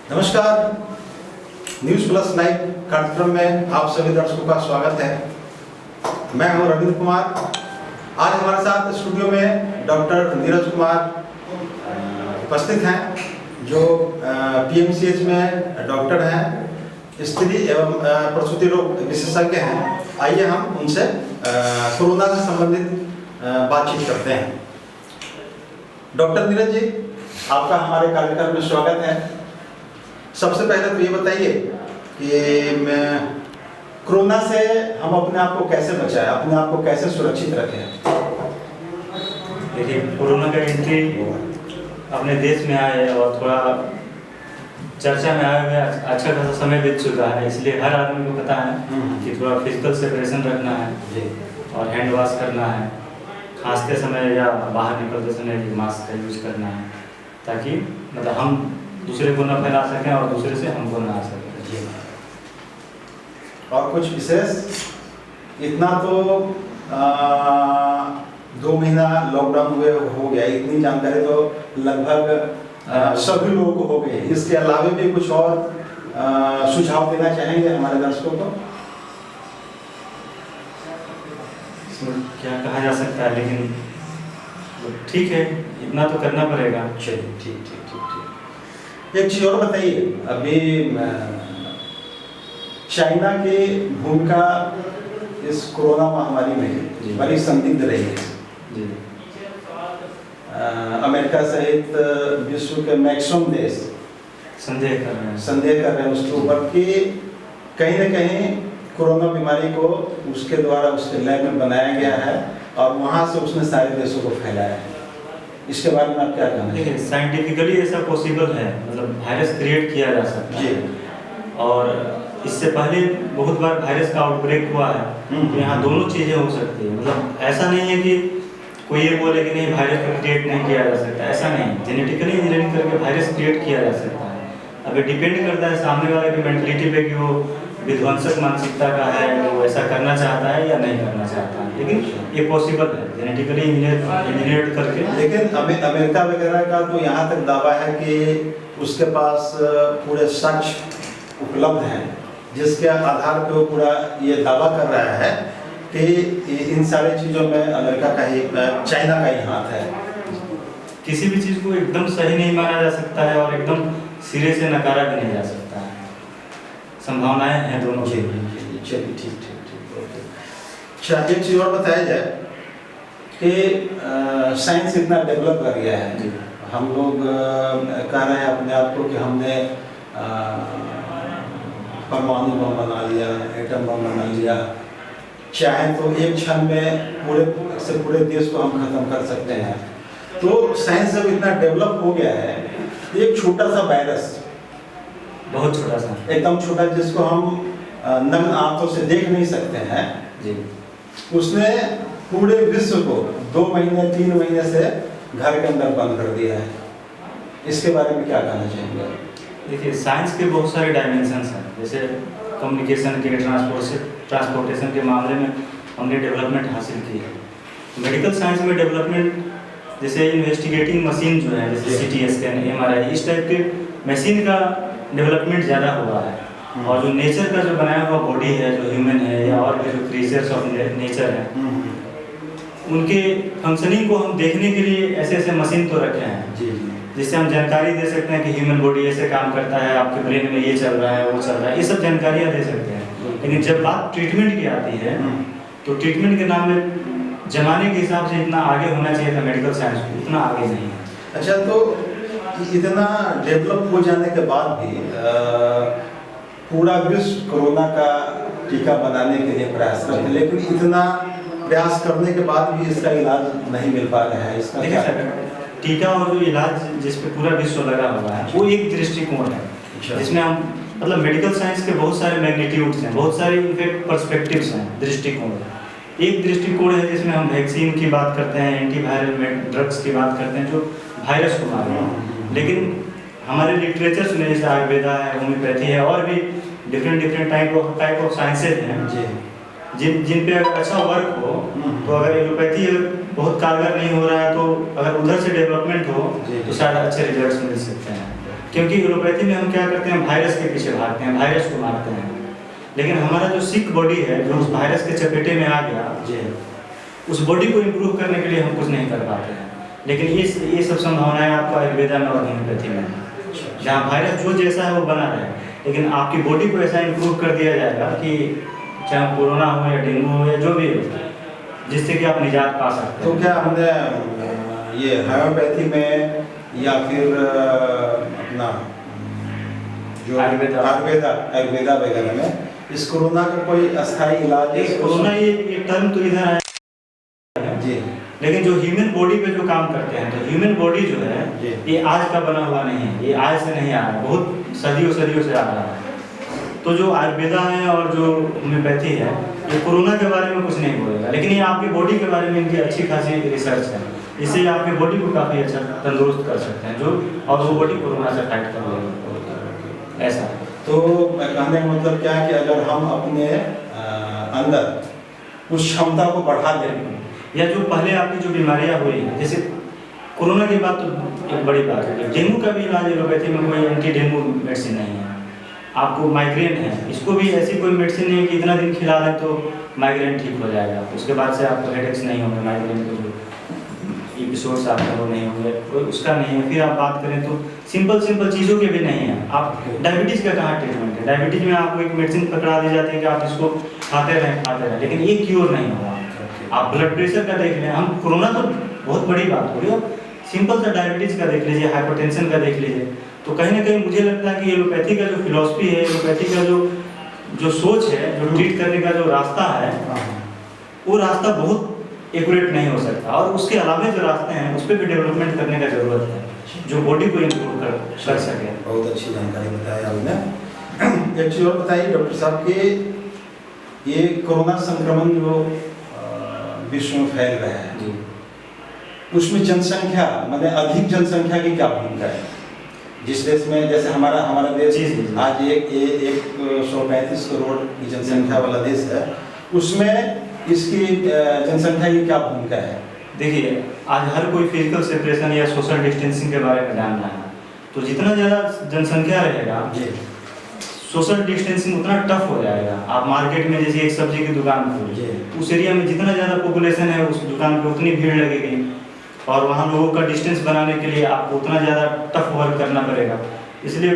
नमस्कार, news plus live कार्यक्रम में आप सभी दर्शकों का स्वागत है। मैं हूं रविंद्र कुमार। आज हमारे साथ स्टूडियो में डॉक्टर नीरज कुमार उपस्थित हैं, जो पीएमसीएच में डॉक्टर हैं, स्त्री एवं प्रसूति रोग विशेषज्ञ हैं। आइए हम उनसे कोरोना से संबंधित बातचीत करते हैं। डॉक्टर नीरज जी, आपका हमारे कार्यक्रम में स्वागत है। सबसे पहले तो ये बताइए कि कोरोना से हम अपने आप को कैसे बचाएं, अपने आप को कैसे सुरक्षित रखें? देखिए, कोरोना का एंट्री अपने देश में आए और थोड़ा चर्चा में आए हुए अच्छा खासा समय बीत चुका है, इसलिए हर आदमी को पता है कि थोड़ा फिजिकल सेपरेशन रखना है और हैंड वॉश करना है। खांसते समय या बाहर निकलते समय भी मास्क का यूज करना है, ताकि मतलब हम दूसरे को न फैला सकें और दूसरे से हमको ना आ सके। और कुछ विशेष? इतना तो 2 महीना लॉकडाउन हुए हो गया, इतनी जानकारी तो लगभग सभी लोगों को हो गई। इसके अलावा भी कुछ और सुझाव देना चाहेंगे हमारे दर्शकों को? क्या कहा जा सकता है, लेकिन ठीक है, इतना तो करना पड़ेगा। चलिए, ठीक। एक चीज और बताइए, अभी चाइना की भूमिका इस कोरोना महामारी में बड़ी संदिग्ध रही है। अमेरिका सहित विश्व के मैक्सिमम देश संदेह कर रहे हैं उसके ऊपर कि कहीं न कहीं कोरोना बीमारी को उसके द्वारा उसके लैब में बनाया गया है और वहाँ से उसने सारे देशों को फैलाया है। इसके बारे में आप क्या कहना है? देखिए, साइंटिफिकली ऐसा पॉसिबल है, मतलब वायरस क्रिएट किया जा सकता है। और इससे पहले बहुत बार वायरस का आउटब्रेक हुआ है, तो यहाँ दोनों चीज़ें हो सकती है। मतलब ऐसा नहीं है कि कोई ये बोले कि नहीं वायरस को क्रिएट नहीं किया जा सकता, ऐसा नहीं। जेनेटिकली इंजीनियरिंग करके वायरस क्रिएट किया जा सकता है। अब ये डिपेंड करता है सामने वाले की मेंटलिटी पे कि वो विध्वंसक मानसिकता का है, वो ऐसा करना चाहता है या नहीं करना चाहता है। लेकिन ये पॉसिबल है जेनेटिकली इंजीनियर करके। लेकिन अमेरिका वगैरह का तो यहाँ तक दावा है कि उसके पास पूरे साक्ष्य उपलब्ध हैं, जिसके आधार पर वो पूरा ये दावा कर रहा है कि इन सारी चीज़ों में अमेरिका का ही, चाइना का ही हाथ है। किसी भी चीज़ को एकदम सही नहीं माना जा सकता है और एकदम सिरे से नकारा भी नहीं जा सकता है। संभावनाएं हैं दोनों की। चलिए, ठीक। अच्छा, एक चीज़ और बताया जाए कि साइंस इतना डेवलप कर गया है, हम लोग कह रहे हैं अपने आप को कि हमने परमाणु बम बना लिया, एटम बम बना लिया, चाहे तो एक क्षण में पूरे देश को हम खत्म कर सकते हैं। तो साइंस जब इतना डेवलप हो गया है, एक छोटा सा वायरस, बहुत छोटा सा, एकदम छोटा, जिसको हम नग्न आंखों से देख नहीं सकते हैं जी, उसने पूरे विश्व को 2 महीने 3 महीने से घर के अंदर बंद कर दिया है। इसके बारे में क्या कहना चाहेंगे? देखिए, साइंस के बहुत सारे डायमेंशंस हैं। जैसे कम्युनिकेशन के, ट्रांसपोर्टेशन के मामले में हमने डेवलपमेंट हासिल की है। मेडिकल साइंस में डेवलपमेंट, जैसे इन्वेस्टिगेटिंग मशीन जो है, जैसे CT स्कैन, MRI, इस टाइप के मशीन का डेवलपमेंट ज़्यादा हुआ है। और जो नेचर का जो बनाया हुआ बॉडी है, जो ह्यूमन है या और भी जो क्रिएचर्स ऑफ नेचर है, उनके फंक्शनिंग को हम देखने के लिए ऐसे मशीन तो रखे हैं जिससे हम जानकारी दे सकते हैं कि ह्यूमन बॉडी ऐसे काम करता है, आपके ब्रेन में ये चल रहा है, वो चल रहा है, ये सब जानकारियाँ दे सकते हैं। लेकिन जब बात ट्रीटमेंट की आती है, तो ट्रीटमेंट के नाम में जमाने के हिसाब से इतना आगे होना चाहिए था मेडिकल साइंस, इतना आगे नहीं है। अच्छा, तो इतना डेवलप हो जाने के बाद भी पूरा विश्व कोरोना का टीका बनाने के लिए प्रयासरत है, लेकिन इतना प्रयास करने के बाद भी इसका इलाज नहीं मिल पा रहा है। इसका देखिए सर, टीका और जो इलाज जिस पे पूरा विश्व लगा हुआ है, वो एक दृष्टिकोण है, जिसमें हम मतलब मेडिकल साइंस के बहुत सारे मैग्नीट्यूड्स हैं, बहुत सारे इनफैक्ट पर्सपेक्टिव्स हैं, दृष्टिकोण। एक दृष्टिकोण है जिसमें हम वैक्सीन की बात करते हैं, एंटीवायरल ड्रग्स की बात करते हैं जो वायरस को मार रहे हैं। लेकिन हमारे लिटरेचर्स में जैसे आयुर्वेदा है, होम्योपैथी है, और भी डिफरेंट टाइप ऑफ साइंसेज हैं जिन पे अगर अच्छा वर्क हो, तो अगर एलोपैथी बहुत कारगर नहीं हो रहा है, तो अगर उधर से डेवलपमेंट हो तो शायद अच्छे रिजल्ट्स मिल सकते हैं। क्योंकि एलोपैथी में हम क्या करते हैं, वायरस के पीछे भागते हैं, वायरस को मारते हैं। लेकिन हमारा जो सिक बॉडी है, जो उस वायरस के चपेटे में आ गया, जी, उस बॉडी को इम्प्रूव करने के लिए हम कुछ नहीं कर पाते हैं। लेकिन ये सब संभावनाएं आपको आयुर्वेदा में और होम्योपैथी में है, जहाँ वायरस जो जैसा है वो बना रहे, लेकिन आपकी बॉडी को ऐसा इम्प्रूव कर दिया जाएगा कि चाहे कोरोना हो या डेंगू हो या जो भी हो, जिससे कि आप निजात पा सकते तो हैं। क्या हमने ये होम्योपैथी में या फिर अपना जो आयुर्वेदा वगैरह में इस कोरोना का कोई अस्थायी इलाज है? कोरोना ये टर्म तो इधर आया जी, लेकिन जो ह्यूमन बॉडी पे जो काम करते हैं, तो ह्यूमन बॉडी जो है जी। ये आज का बना हुआ नहीं है, ये आज से नहीं आ रहा है, बहुत सदियों से आ रहा है। तो जो आयुर्वेदा है और जो होम्योपैथी है, ये कोरोना के बारे में कुछ नहीं बोलेगा, लेकिन ये आपकी बॉडी के बारे में इनकी अच्छी खासी रिसर्च है। इससे आपकी बॉडी को काफ़ी अच्छा तंदुरुस्त कर सकते हैं, जो और वो बॉडी कोरोना से फाइट कर लेगा, ऐसा है। तो कहने का मतलब क्या है कि अगर हम अपने अंदर उस क्षमता को बढ़ा दें, या जो पहले आपकी जो बीमारियां हुई हैं, जैसे कोरोना के बाद तो एक बड़ी बात है, डेंगू का भी इलाज एलोपैथी में कोई एंटी डेंगू मेडिसिन नहीं है। आपको माइग्रेन है, इसको भी ऐसी कोई मेडिसिन नहीं है कि इतना दिन खिला दें तो माइग्रेन ठीक हो जाएगा, उसके बाद से आपको हेडेक्स नहीं होंगे, माइग्रेन के जो एपिसोड्स आते हैं वो नहीं होंगे, उसका नहीं है। फिर आप बात करें तो सिंपल चीज़ों के भी नहीं है। आप डायबिटीज़ का कहाँ ट्रीटमेंट है? डायबिटीज़ में आपको एक मेडिसिन पकड़ा दी जाती है कि आप इसको खाते रहें, लेकिन ये क्योर नहीं होगा। आप ब्लड प्रेशर का देख लें, हम कोरोना तो बहुत बड़ी बात हो रही है, सिंपल सा डायबिटीज़ का देख लीजिए, हाइपरटेंशन का देख लीजिए। तो कहीं ना कहीं मुझे लगता है कि एलोपैथी का जो फिलॉसफी है, एलोपैथी का जो सोच है, जो ट्रीट करने का जो रास्ता है, वो रास्ता बहुत एक्यूरेट नहीं हो सकता, और उसके अलावा जो रास्ते हैं उस पर भी डेवलपमेंट करने का जरूरत है, जो बॉडी को इम्प्रूव कर सके। बहुत अच्छी जानकारी बताया आपने। एक चीज़ और बताइए डॉक्टर साहब कि ये कोरोना संक्रमण जो विश्व में फैल रहा है, उसमें जनसंख्या माने अधिक जनसंख्या की क्या भूमिका है? जिस देश में जैसे हमारा देश आज एक 135 करोड़ की जनसंख्या वाला देश है, उसमें इसकी जनसंख्या की क्या भूमिका है? देखिए, आज हर कोई फिजिकल सेपरेशन या सोशल डिस्टेंसिंग के बारे में जान रहा है, तो जितना ज़्यादा जनसंख्या रहेगा, सोशल डिस्टेंसिंग उतना टफ हो जाएगा। आप मार्केट में जैसे एक सब्जी की दुकान खोलिए, उस एरिया में जितना ज़्यादा पॉपुलेशन है उस दुकान पे उतनी भीड़ लगेगी, और वहाँ लोगों का डिस्टेंस बनाने के लिए आपको उतना ज़्यादा टफ वर्क करना पड़ेगा। इसलिए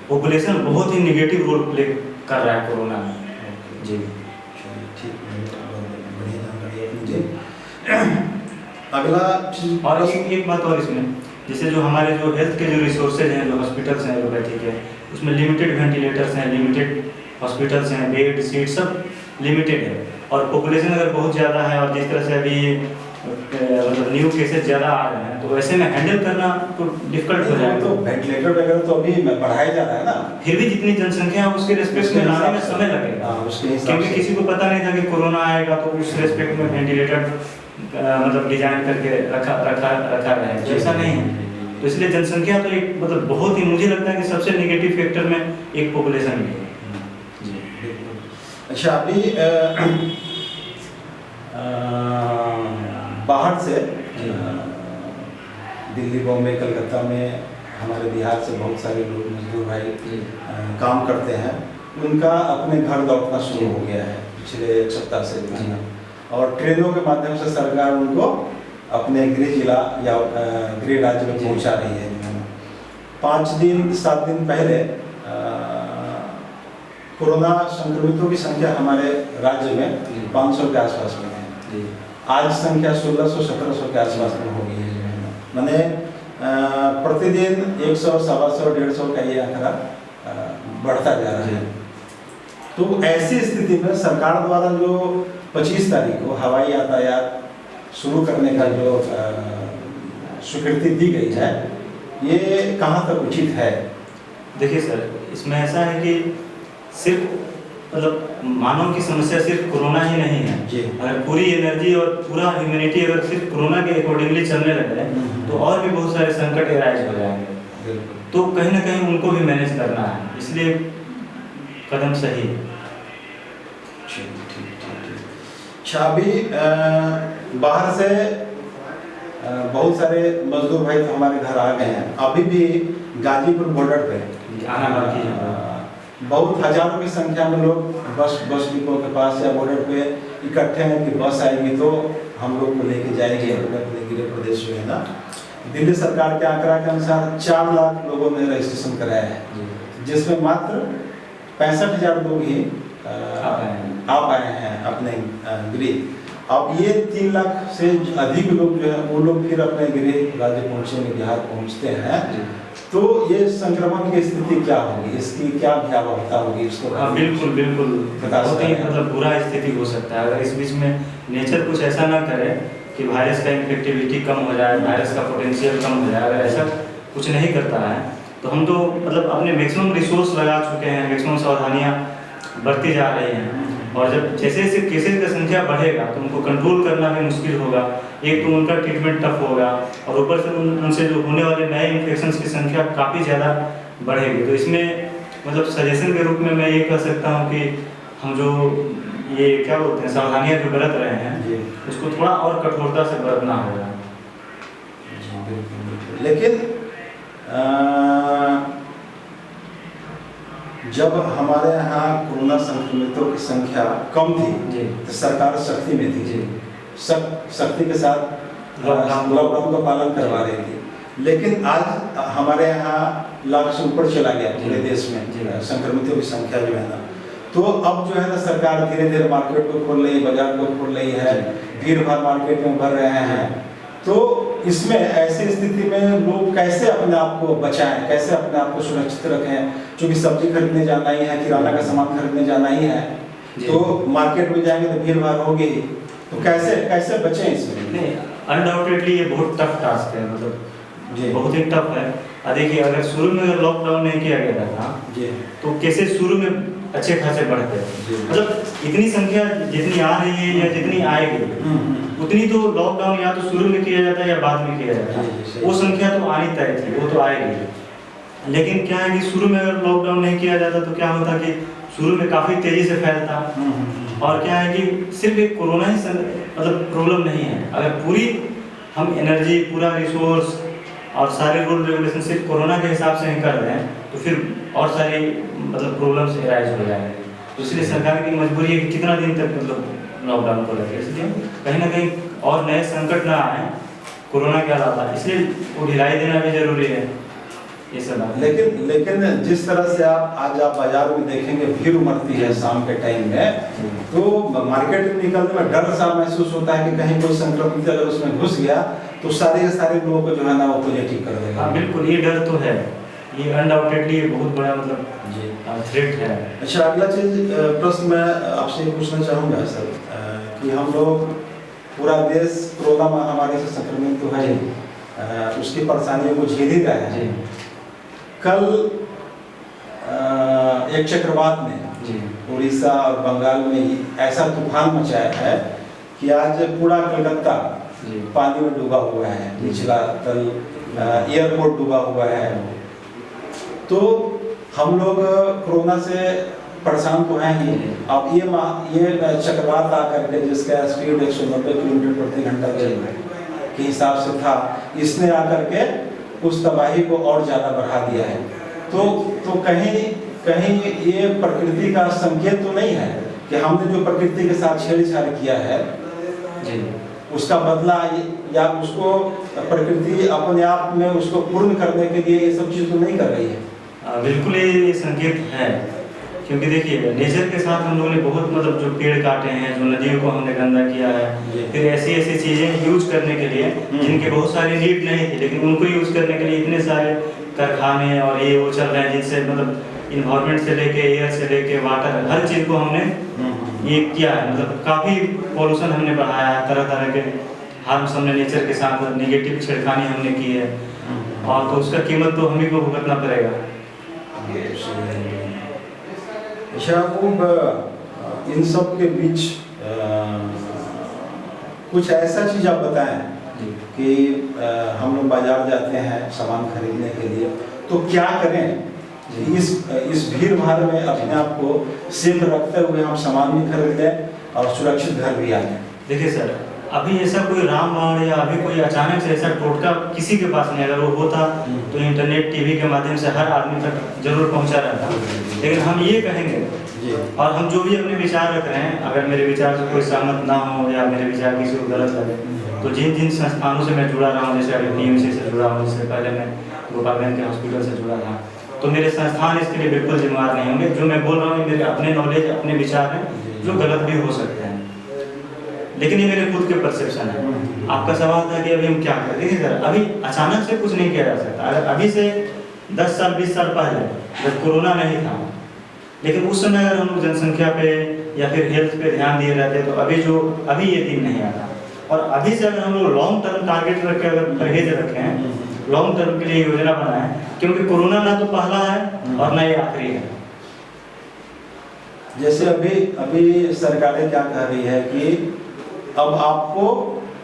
पॉपुलेशन बहुत ही निगेटिव रोल प्ले कर रहा है कोरोना में। जी, अगला और एक बात और इसमें, जैसे जो हमारे जो हेल्थ के जो रिसोर्सेज हैं, जो हॉस्पिटल्स हैं एलोपैथी के, उसमें लिमिटेड वेंटिलेटर्स हैं, लिमिटेड हॉस्पिटल्स हैं, बेड सीट सब लिमिटेड है, और पॉपुलेशन अगर बहुत ज़्यादा है और जिस तरह से अभी मतलब न्यू केसेस ज़्यादा आ रहे हैं, तो ऐसे में हैंडल करना तो डिफिकल्ट हो जाएगा। तो वेंटिलेटर वगैरह तो अभी बढ़ाया जा रहा है ना, फिर भी जितनी जनसंख्या है उसके रेस्पेक्ट में लाने में समय लगेगा, क्योंकि किसी को पता नहीं था कि कोरोना आएगा, तो उस रेस्पेक्ट में वेंटिलेटर मतलब डिजाइन करके रखा रहेगा, ऐसा नहीं है। तो इसलिए जनसंख्या तो एक मतलब बहुत ही, मुझे लगता है कि सबसे नेगेटिव फैक्टर में एक पॉपुलेशन है। अच्छा, अभी बाहर से दिल्ली, बॉम्बे, कलकत्ता में हमारे बिहार से बहुत सारे लोग मजदूर भाई काम करते हैं, उनका अपने घर लौटना शुरू हो गया है पिछले एक सप्ताह से, और ट्रेनों के माध्यम से सरकार उनको अपने गृह जिला या गृह राज्य में पहुंचा रही है। 5-7 दिन पहले कोरोना संक्रमितों की संख्या हमारे राज्य में 500 के आसपास में है। आज संख्या 1600-1700 के आसपास में हो गई है। मैंने प्रतिदिन 100, 125, 150 का ये आंकड़ा बढ़ता जा रहा है। तो ऐसी स्थिति में सरकार द्वारा जो 25 तारीख को हवाई यातायात शुरू करने का जो स्वीकृति दी गई है, ये कहाँ तक उचित है? देखिए सर, इसमें ऐसा है कि सिर्फ मतलब मानव की समस्या सिर्फ कोरोना ही नहीं है। अगर पूरी एनर्जी और पूरा ह्यूमैनिटी अगर सिर्फ कोरोना के अकॉर्डिंगली चलने लगे तो और भी बहुत सारे संकट एराइज हो जाएंगे, तो कहीं ना कहीं उनको भी मैनेज करना है, इसलिए कदम सही। अच्छा, अभी बाहर से बहुत सारे मजदूर भाई तो हमारे घर आ गए हैं, अभी भी गाजीपुर बॉर्डर पे आना बाकी है। बहुत हजारों की संख्या में लोग बस डिपो के पास या बॉर्डर पे इकट्ठे हैं कि बस आएगी तो हम लोग को लेके जाएंगे अपने गृह प्रदेश में, है ना। दिल्ली सरकार के आंकड़ा के अनुसार 4 लाख लोगों ने रजिस्ट्रेशन कराया है, जिसमें मात्र 65,000 लोग ही आ पाए हैं अपने गृह। अब ये 3 लाख से अधिक लोग जो है वो लोग फिर अपने गृह राज्य पहुँचेंगे, बिहार पहुँचते हैं, तो ये संक्रमण की स्थिति क्या होगी, इसकी क्या भयावहता होगी इसको? बिल्कुल बहुत ही मतलब बुरा स्थिति हो सकता है अगर इस बीच में नेचर कुछ ऐसा ना करे कि वायरस का इन्फेक्टिविटी कम हो जाए, वायरस का पोटेंशियल कम हो जाए। अगर ऐसा कुछ नहीं करता है तो हम तो मतलब अपने मैक्सिमम रिसोर्स लगा चुके हैं, मैक्सिमम सावधानियाँ बरती जा रही हैं, और जब जैसे जैसे केसेज की संख्या बढ़ेगा तो उनको कंट्रोल करना भी मुश्किल होगा। एक तो उनका ट्रीटमेंट टफ होगा और ऊपर से उनसे जो होने वाले नए इन्फेक्शंस की संख्या काफ़ी ज़्यादा बढ़ेगी। तो इसमें मतलब सजेशन के रूप में मैं ये कह सकता हूँ कि हम जो ये क्या बोलते हैं सावधानियाँ जो बरत रहे हैं उसको थोड़ा और कठोरता से बरतना होगा। लेकिन जब हमारे यहाँ कोरोना संक्रमितों की संख्या कम थी तो सरकार सख्ती में थी, सख्ती के साथ लॉकडाउन का पालन करवा रही थी। लेकिन आज हमारे यहाँ लाख से ऊपर चला गया पूरे देश में संक्रमितों की संख्या जो है ना, तो अब जो है ना सरकार धीरे धीरे मार्केट को खोल रही है, बाजार को खोल रही है, भीड़ भाड़ मार्केट में बढ़ रहे हैं। तो इसमें ऐसी स्थिति में लोग कैसे अपने आप को बचाएं, कैसे अपने आप को सुरक्षित रखें, क्योंकि सब्जी खरीदने जाना ही है, किराना का सामान खरीदने जाना ही है, तो मार्केट में जाएंगे तो भीड़ भाड़ होगी, तो कैसे बचें इसमें? नहीं, अनडाउटेडली ये बहुत टफ टास्क है, मतलब बहुत ही टफ है। देखिए अगर शुरू में अगर लॉकडाउन नहीं किया गया था तो कैसे शुरू में अच्छे खासे बढ़ते हैं, मतलब इतनी संख्या जितनी आ रही है या जितनी आएगी उतनी तो लॉकडाउन या तो शुरू में किया जाता है या बाद में किया जाता है, वो संख्या तो आनी तय थी, वो तो आएगी। लेकिन क्या है कि शुरू में अगर लॉकडाउन नहीं किया जाता तो क्या होता कि शुरू में काफ़ी तेज़ी से फैलता, और क्या है कि सिर्फ एक कोरोना ही मतलब प्रॉब्लम नहीं है। अगर पूरी हम एनर्जी, पूरा रिसोर्स और सारे रूल रेगुलेशन सिर्फ कोरोना के हिसाब से नहीं कर रहे हैं तो फिर और सारी मतलब प्रॉब्लम्स एराइज हो जाएंगे। तो इसलिए सरकार की मजबूरी है कि कितना दिन तक मतलब लॉकडाउन को रखे, इसलिए कहीं ना कहीं और नए संकट ना आए कोरोना के अलावा, इसलिए वो ढिलाई देना भी जरूरी है ये सब। लेकिन जिस तरह से आज आप बाजार में देखेंगे भीड़ उमड़ती है शाम के टाइम में, तो मार्केट में निकलने में डर सा महसूस होता है कि कहीं कोई संक्रमित अगर उसमें घुस गया तो सारे लोगों को जो है ना वो पॉजिटिव कर देगा। बिल्कुल, ये डर तो है, ये अनडाउटेडली बहुत बड़ा मतलब थ्रेट है। अच्छा, अगला चीज प्रश्न मैं आपसे पूछना चाहूँगा सर कि हम लोग पूरा देश कोरोना महामारी से संक्रमित तो है, उसकी परेशानियों को झेल ही रहे हैं। कल एक चक्रवात ने उड़ीसा और बंगाल में ऐसा तूफान मचाया है कि आज पूरा कलकत्ता पानी में डूबा हुआ है, निचला तल एयरपोर्ट डूबा हुआ है। तो हम लोग कोरोना से परेशान तो हैं ही। अब ये चक्रवात आकर के जिसका स्पीड 190 किलोमीटर प्रति घंटा के हिसाब से था, इसने आकर के उस तबाही को और ज़्यादा बढ़ा दिया है। तो कहीं ये प्रकृति का संकेत तो नहीं है कि हमने जो प्रकृति के साथ छेड़छाड़ किया है उसका बदला या उसको प्रकृति अपने आप में उसको पूर्ण करने के लिए ये सब चीज़ तो नहीं कर रही है? बिल्कुल ये संकेत है, क्योंकि देखिए नेचर के साथ हम लोगों ने बहुत मतलब जो पेड़ काटे हैं, जो नदियों को हमने गंदा किया है, फिर ऐसी चीज़ें यूज करने के लिए जिनके बहुत सारी नीड नहीं थी, लेकिन उनको यूज करने के लिए इतने सारे कारखाने और ये वो चल रहे हैं जिनसे मतलब इन्वायरमेंट से लेके एयर से लेके वाटर हर चीज़ को हमने ये किया है, मतलब काफ़ी पॉल्यूशन हमने बढ़ाया है, तरह तरह के हार्म्स हमने नेचर के साथ निगेटिव छेड़खानी हमने की है, और तो उसका कीमत तो हम ही को भुगतना पड़ेगा। अच्छा, अब इन सब के बीच कुछ ऐसा चीज़ आप बताएं कि हम लोग बाजार जाते हैं सामान खरीदने के लिए, तो क्या करें इस भीड़ भाड़ में अपने आप को सेफ रखते हुए हम सामान भी खरीद लें और सुरक्षित घर भी आ जाए? देखिए सर, अभी ऐसा कोई रामबाण या अभी कोई अचानक से ऐसा टोटका किसी के पास नहीं, अगर वो होता तो इंटरनेट टीवी के माध्यम से हर आदमी तक जरूर पहुंचा रहता। लेकिन हम ये कहेंगे और हम जो भी अपने विचार रख रहे हैं, अगर मेरे विचार से कोई सहमत ना हो या मेरे विचार किसी को गलत लगे, तो जिन जिन संस्थानों से मैं जुड़ा रहा हूँ, जैसे अभी PMC से जुड़ा हूँ, इससे पहले मैं गोपालगंज के हॉस्पिटल से जुड़ा था, तो मेरे संस्थान इसके लिए बिल्कुल जिम्मेवार नहीं होंगे। जो मैं बोल रहा हूँ मेरे अपने नॉलेज, अपने विचार हैं जो गलत भी हो सकते हैं, लेकिन ये मेरे खुद के परसेप्शन है। आपका सवाल था कि अभी हम क्या करें। देखिए सर, अभी अचानक से कुछ नहीं किया जा सकता। अगर अभी से 10 साल 20 साल पहले जब कोरोना नहीं था, लेकिन उस समय अगर हम लोग जनसंख्या पे या फिर हेल्थ पे ध्यान दिए रहते तो अभी ये दिन नहीं आता। और अभी से अगर हम लोग लॉन्ग टर्म टारगेट रख के अगर परहेज रखें, लॉन्ग टर्म के लिए योजना बनाएं, क्योंकि कोरोना ना तो पहला है और ना ये आखिरी है। जैसे अभी सरकारें क्या कह रही है कि अब आपको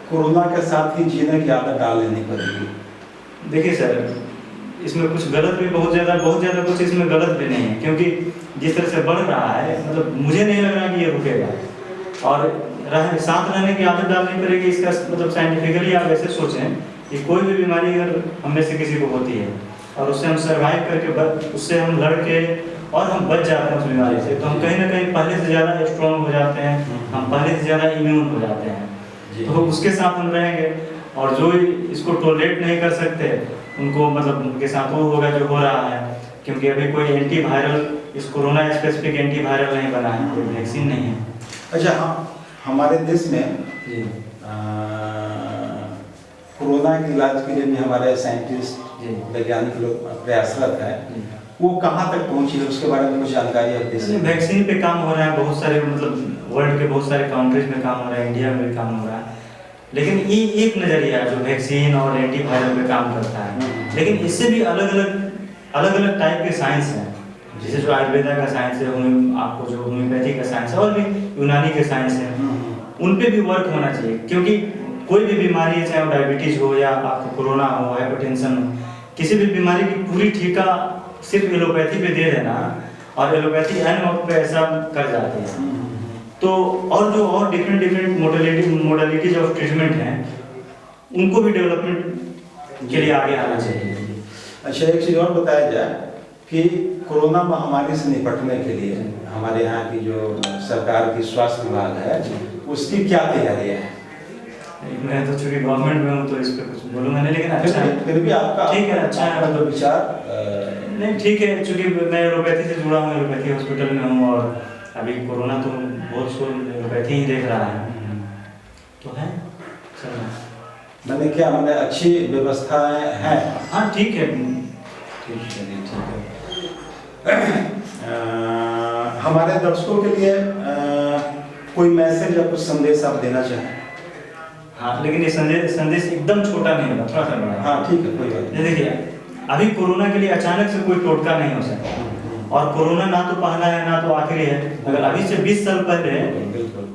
कोरोना के साथ ही जीने की आदत डाल लेनी पड़ेगी। देखिए सर, इसमें कुछ गलत भी बहुत ज़्यादा कुछ इसमें गलत भी नहीं है, क्योंकि जिस तरह से बढ़ रहा है, मतलब मुझे नहीं लग रहा कि ये रुकेगा। और साथ रहने की आदत डालनी पड़ेगी। इसका मतलब साइंटिफिकली आप ऐसे सोचें कि कोई भी बीमारी अगर हम में से किसी को होती है और उससे हम सर्वाइव करके उससे हम लड़ के और हम बच जाते हैं उस बीमारी से, तो हम कहीं ना कहीं पहले से ज़्यादा स्ट्रॉन्ग हो जाते हैं, हम पहले से ज़्यादा इम्यून हो जाते हैं। तो उसके साथ हम रहेंगे। और जो इसको टॉलरेट नहीं कर सकते उनको, मतलब उनके साथ वो होगा जो हो रहा है, क्योंकि अभी कोई एंटीवायरल, इस कोरोना स्पेसिफिक एंटीवायरल नहीं बना है, कोई वैक्सीन नहीं है। अच्छा, हमारे देश में कोरोना के इलाज के लिए भी हमारे साइंटिस्ट, वैज्ञानिक लोग प्रयासरत है। वो कहाँ तक पहुँची है, उसके बारे में कुछ जानकारी है? वैक्सीन पे काम हो रहा है, बहुत सारे मतलब वर्ल्ड के बहुत सारे कंट्रीज में काम हो रहा है, इंडिया में भी काम हो रहा है। लेकिन ये एक नज़रिया है जो वैक्सीन और एंटीवायरल पे काम करता है। लेकिन इससे भी अलग अलग टाइप के साइंस हैं, जैसे जो आयुर्वेदा का साइंस है, आपको जो होम्योपैथी का साइंस है और भी यूनानी के साइंस है, उन पे भी वर्क होना चाहिए। क्योंकि कोई भी बीमारी है, चाहे वो डायबिटीज़ हो या आपको कोरोना हो, हाइपरटेंशन हो, किसी भी बीमारी की पूरी ठीका सिर्फ एलोपैथी पे दे देना, और एलोपैथी एन वक्त पे ऐसा कर जाती है। तो और डिफरेंट मोडालिटीज ऑफ ट्रीटमेंट हैं, उनको भी डेवलपमेंट के लिए आगे आना चाहिए। अच्छा, एक चीज़ और बताया जाए कि कोरोना महामारी से निपटने के लिए हमारे यहाँ की जो सरकार की स्वास्थ्य विभाग है, उसकी क्या तैयारी है? मैं तो चूंकि गवर्नमेंट में हूँ तो इस पर कुछ बोलूँगा नहीं, लेकिन अच्छा है, फिर भी आपका ठीक है, अच्छा है मतलब विचार। नहीं ठीक है, चूंकि मैं एलोपैथी से जुड़ा हूँ, एलोपैथी हॉस्पिटल में हूँ, और अभी कोरोना तो बहुत सो एलोपैथी ही देख रहा है, तो है चलो। मैंने क्या, मैंने अच्छी व्यवस्थाएं हैं? हाँ ठीक है, हमारे दर्शकों के लिए कोई मैसेज या कुछ संदेश आप देना चाहें? हाँ, लेकिन ये संदेश एकदम छोटा नहीं होगा, थोड़ा सा बड़ा। हाँ ठीक है, कोई बात नहीं। देखिए, अभी कोरोना के लिए अचानक से कोई टोटका नहीं हो सकता, और कोरोना ना तो पहला है ना तो आखिरी है। अगर अभी से 20 साल पहले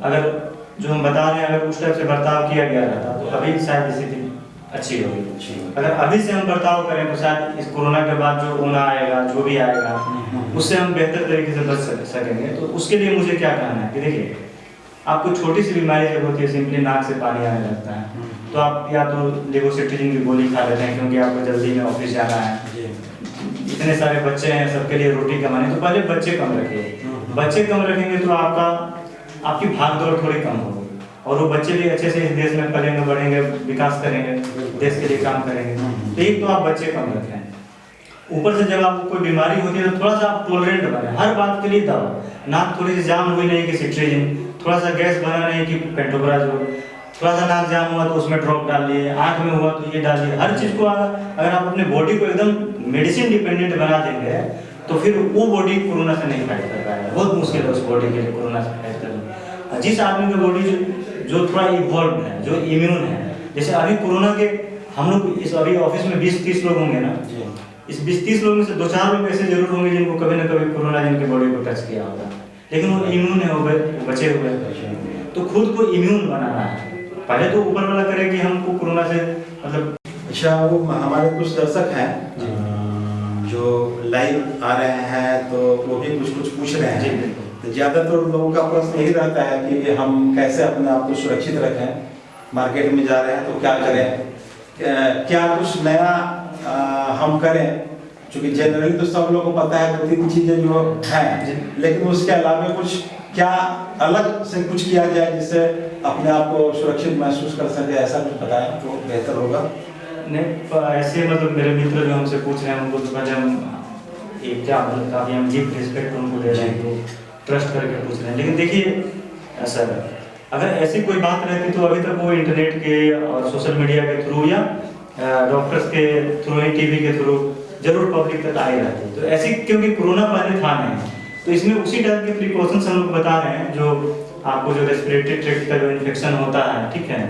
अगर जो हम बता रहे हैं, अगर उस टाइप से बर्ताव किया गया रहता तो अभी शायद स्थिति अच्छी होगी। अगर अभी से हम बर्ताव करें तो शायद इस कोरोना के बाद जो होना आएगा, जो भी आएगा, उससे हम बेहतर तरीके से बच सकेंगे। तो उसके लिए मुझे क्या कहना है कि देखिए, आपको छोटी सी बीमारी जब होती है, सिंपली नाक से पानी आने लगता है, तो आप या तो लेवोसिट्रिजिन की गोली खा लेते हैं क्योंकि आपको जल्दी में ऑफिस जाना है, इतने सारे बच्चे हैं, सबके लिए रोटी कमानी, तो पहले बच्चे कम रखिए। बच्चे कम रखेंगे तो आपकी भाग दौड़ थोड़ी कम होगी, और वो बच्चे भी अच्छे से इस देश में पलेंगे, बढ़ेंगे, विकास करेंगे, देश के लिए काम करेंगे। तो एक तो आप बच्चे कम रखें, ऊपर से जब आपको कोई बीमारी होती है तो थोड़ा सा आप टॉलरेंट बने, हर बात के लिए दवा। नाक थोड़ी सी जाम हुई नहीं कि सिट्रीजिन, थोड़ा सा गैस बना नहीं कि पेंटोप्राजोल, थोड़ा सा नाक जाम हुआ तो उसमें ड्रॉप डालिए, आंख में हुआ तो ये डालिए। हर चीज़ को अगर आप अपने बॉडी को एकदम मेडिसिन डिपेंडेंट बना देंगे तो फिर वो बॉडी कोरोना से नहीं फाइट कर पाएगा। बहुत मुश्किल है उस बॉडी के लिए कोरोना से फाइट करना। जिस आदमी की बॉडी जो थोड़ा इवॉल्व है, जो इम्यून है, जैसे अभी कोरोना के हम लोग इस अभी ऑफिस में 20-30 लोग होंगे ना, इस 20-30 लोगों में से 2-4 लोग ऐसे जरूर होंगे जिनको कभी ना कभी कोरोना जिनके बॉडी को टच किया होगा, लेकिन वो इम्यून है, वो बचे हुए। तो खुद को इम्यून बनाना है, पहले तो ऊपर वाला करे कि हमको कोरोना से मतलब। अच्छा, वो हमारे कुछ दर्शक हैं जो लाइव आ रहे हैं, तो वो भी कुछ पूछ रहे हैं। तो ज़्यादातर लोगों का प्रश्न यही रहता है कि हम कैसे अपने आप को सुरक्षित रखें, मार्केट में जा रहे हैं तो क्या करें, क्या कुछ नया हम करें, क्योंकि जनरली तो सब लोगों को पता है 2-3 चीजें जो हैं, लेकिन उसके अलावा कुछ क्या अलग से कुछ किया जाए जिससे अपने आप को सुरक्षित महसूस कर सके, ऐसा कुछ बताएं तो बेहतर होगा। नहीं ऐसे मतलब मेरे मित्र जो हमसे पूछ रहे हैं उनको तो हम एक क्या मतलब काफ़ी हम डीप रिस्पेक्ट उनको दे रहे हैं, तो ट्रस्ट करके पूछ रहे हैं। लेकिन देखिए सर, अगर ऐसी कोई बात रहती तो अभी तक वो इंटरनेट के और सोशल मीडिया के थ्रू या डॉक्टर्स के थ्रू या टीवी के थ्रू जरूर पब्लिक तक आई रहती। तो ऐसी क्योंकि कोरोना पहले था नहीं, तो इसमें उसी टाइप के प्रिकॉशंस हम लोग बता रहे हैं जो आपको जो रेस्पिरेटरी ट्रैक्ट का जो इन्फेक्शन होता है, ठीक है,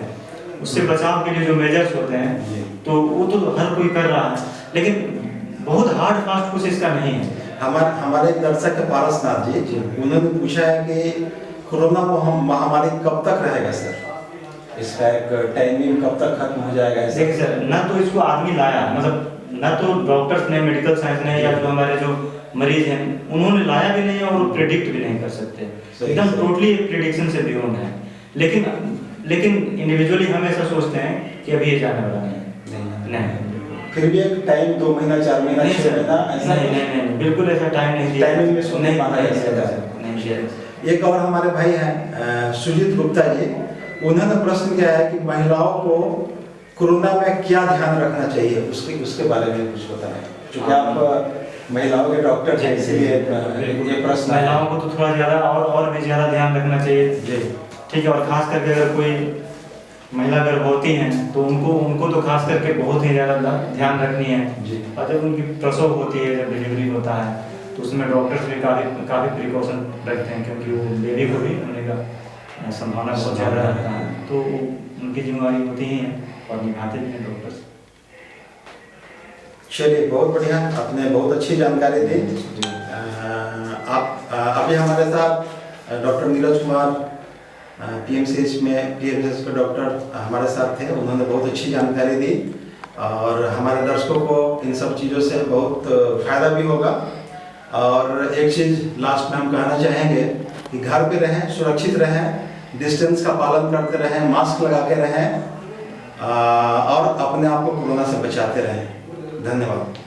उससे बचाव के लिए जो मेजर्स होते हैं तो वो तो हर कोई कर रहा है, लेकिन बहुत हार्ड फास्ट कुछ इसका नहीं है। हमारे एक दर्शक है पारसनाथ जी, उन्होंने पूछा है कि कोरोना महामारी कब तक रहेगा सर, इसका एक टाइमिंग कब तक खत्म हो जाएगा? देखिए सर, ना तो इसको आदमी लाया, मतलब ना तो डॉक्टर्स ने, मेडिकल साइंस ने, या जो हमारे जो मरीज हैं उन्होंने लाया भी नहीं है और प्रेडिक्ट भी नहीं कर सकते, एकदम टोटली प्रेडिक्शन से बियॉन्ड है। लेकिन इंडिविजुअली हम ऐसा सोचते हैं कि अभी ये जाने वाला नहीं। फिर भी एक टाइम 2 महीना 4 महीना 6 महीना ऐसा नहीं, बिल्कुल ऐसा टाइम नहीं दिया, टाइमिंग में नहीं माना जा सकता। एक और हमारे भाई हैं सुजीत गुप्ता जी, उन्होंने प्रश्न किया है कि महिलाओं को कोरोना में क्या ध्यान रखना चाहिए, उसके बारे में कुछ बताएं, क्योंकि आप महिलाओं के डॉक्टर हैं, इसीलिए ये प्रश्न। महिलाओं को तो थोड़ा ज़्यादा और भी ज़्यादा ध्यान रखना चाहिए जी, ठीक है। और खास करके अगर कोई महिला गर्भवती हैं तो उनको तो खास करके बहुत ही ज़्यादा ध्यान रखनी है जी। और जब उनकी प्रसव होती है, जब डिलीवरी होता है, तो उसमें डॉक्टर्स भी काफ़ी प्रिकॉशन रखते हैं, क्योंकि वो बेबी को भी होने का संभावना बहुत ज़्यादा रहता है, तो उनकी जिम्मेदारी होती ही है और निभाते भी हैं डॉक्टर्स। चलिए, बहुत बढ़िया, आपने बहुत अच्छी जानकारी दी। आप अभी हमारे साथ डॉक्टर नीरज कुमार पीएमसीएच के डॉक्टर हमारे साथ थे, उन्होंने बहुत अच्छी जानकारी दी और हमारे दर्शकों को इन सब चीज़ों से बहुत फायदा भी होगा। और एक चीज़ लास्ट में हम कहना चाहेंगे कि घर पे रहें, सुरक्षित रहें, डिस्टेंस का पालन करते रहें, मास्क लगा के रहें और अपने आप को कोरोना से बचाते रहें। धन्यवाद।